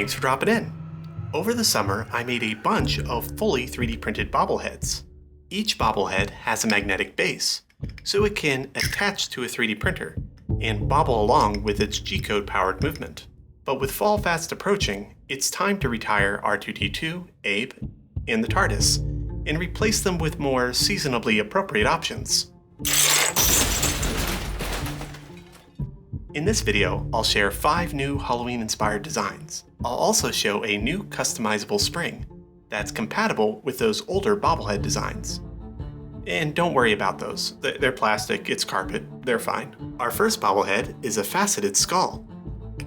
Thanks for dropping in. Over the summer, I made a bunch of fully 3D printed bobbleheads. Each bobblehead has a magnetic base, so it can attach to a 3D printer and bobble along with its G-code powered movement. But with fall fast approaching, it's time to retire R2-D2, Abe, and the TARDIS, and replace them with more seasonably appropriate options. In this video, I'll share 5 new Halloween-inspired designs. I'll also show a new customizable spring that's compatible with those older bobblehead designs. And don't worry about those. They're plastic, it's carpet, they're fine. Our first bobblehead is a faceted skull.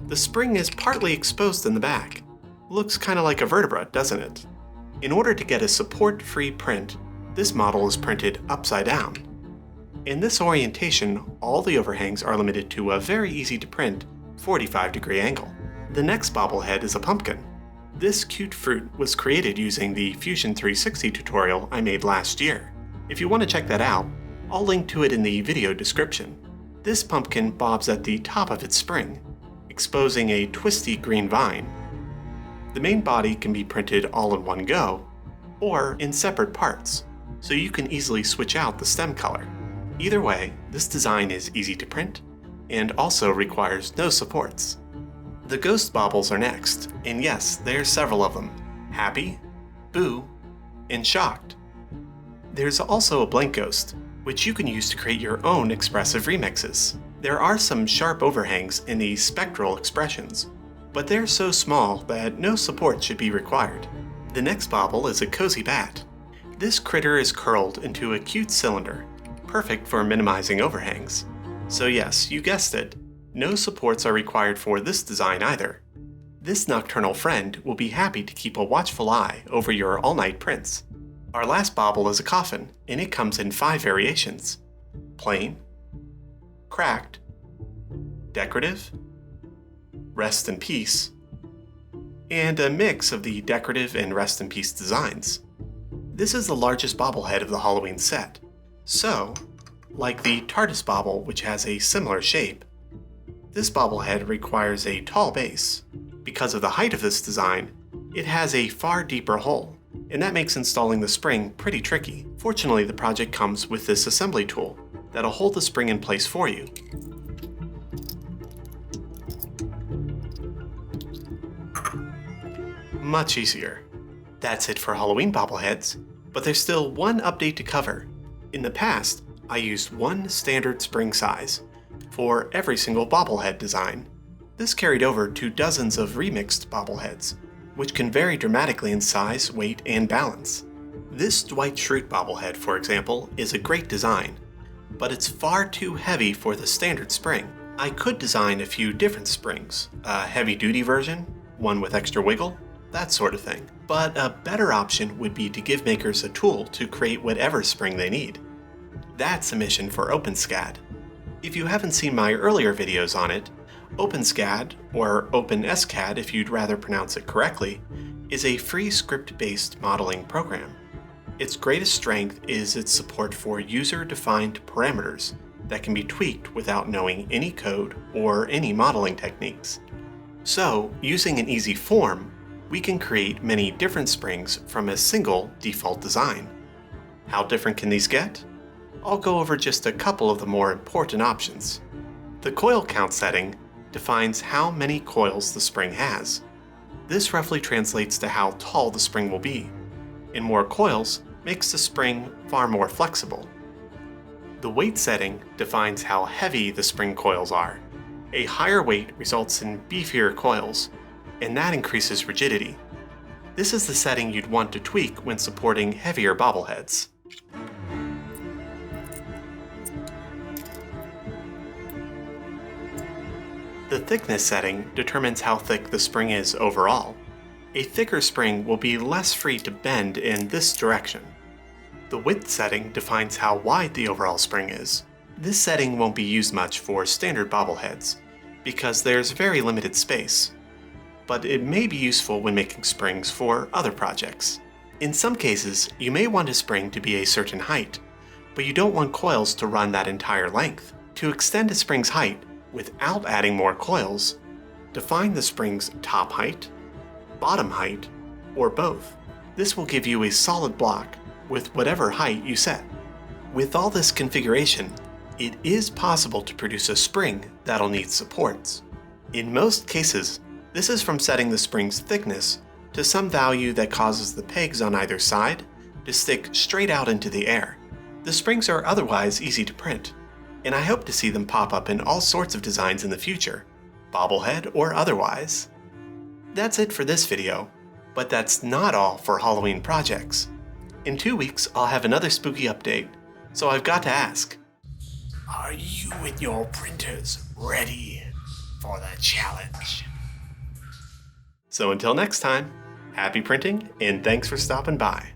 The spring is partly exposed in the back. Looks kind of like a vertebra, doesn't it? In order to get a support-free print, this model is printed upside down. In this orientation, all the overhangs are limited to a very easy to print 45-degree angle. The next bobblehead is a pumpkin. This cute fruit was created using the Fusion 360 tutorial I made last year. If you want to check that out, I'll link to it in the video description. This pumpkin bobs at the top of its spring, exposing a twisty green vine. The main body can be printed all in one go, or in separate parts, so you can easily switch out the stem color. Either way, this design is easy to print, and also requires no supports. The ghost bobbles are next, and yes, there's several of them: happy, boo, and shocked. There's also a blank ghost, which you can use to create your own expressive remixes. There are some sharp overhangs in these spectral expressions, but they're so small that no support should be required. The next bobble is a cozy bat. This critter is curled into a cute cylinder, perfect for minimizing overhangs. So yes, you guessed it, no supports are required for this design either. This nocturnal friend will be happy to keep a watchful eye over your all-night prints. Our last bobble is a coffin, and it comes in 5 variations: plain, cracked, decorative, rest in peace, and a mix of the decorative and rest in peace designs. This is the largest bobblehead of the Halloween set. So, like the TARDIS bobble, which has a similar shape, this bobblehead requires a tall base. Because of the height of this design, it has a far deeper hole, and that makes installing the spring pretty tricky. Fortunately, the project comes with this assembly tool that'll hold the spring in place for you. Much easier. That's it for Halloween bobbleheads, but there's still one update to cover. In the past, I used one standard spring size for every single bobblehead design. This carried over to dozens of remixed bobbleheads, which can vary dramatically in size, weight, and balance. This Dwight Schrute bobblehead, for example, is a great design, but it's far too heavy for the standard spring. I could design a few different springs, a heavy-duty version, one with extra wiggle, that sort of thing. But a better option would be to give makers a tool to create whatever spring they need. That's a mission for OpenSCAD. If you haven't seen my earlier videos on it, OpenSCAD, or OpenSCAD if you'd rather pronounce it correctly, is a free script-based modeling program. Its greatest strength is its support for user-defined parameters that can be tweaked without knowing any code or any modeling techniques. So, using an easy form, we can create many different springs from a single default design. How different can these get? I'll go over just a couple of the more important options. The coil count setting defines how many coils the spring has. This roughly translates to how tall the spring will be, and more coils makes the spring far more flexible. The weight setting defines how heavy the spring coils are. A higher weight results in beefier coils, and that increases rigidity. This is the setting you'd want to tweak when supporting heavier bobbleheads. The thickness setting determines how thick the spring is overall. A thicker spring will be less free to bend in this direction. The width setting defines how wide the overall spring is. This setting won't be used much for standard bobbleheads, because there's very limited space, but it may be useful when making springs for other projects. In some cases, you may want a spring to be a certain height, but you don't want coils to run that entire length. To extend a spring's height without adding more coils, define the spring's top height, bottom height, or both. This will give you a solid block with whatever height you set. With all this configuration, it is possible to produce a spring that'll need supports. In most cases, this is from setting the spring's thickness to some value that causes the pegs on either side to stick straight out into the air. The springs are otherwise easy to print, and I hope to see them pop up in all sorts of designs in the future, bobblehead or otherwise. That's it for this video, but that's not all for Halloween projects. In 2 weeks, I'll have another spooky update, so I've got to ask, are you and your printers ready for the challenge? So until next time, happy printing and thanks for stopping by.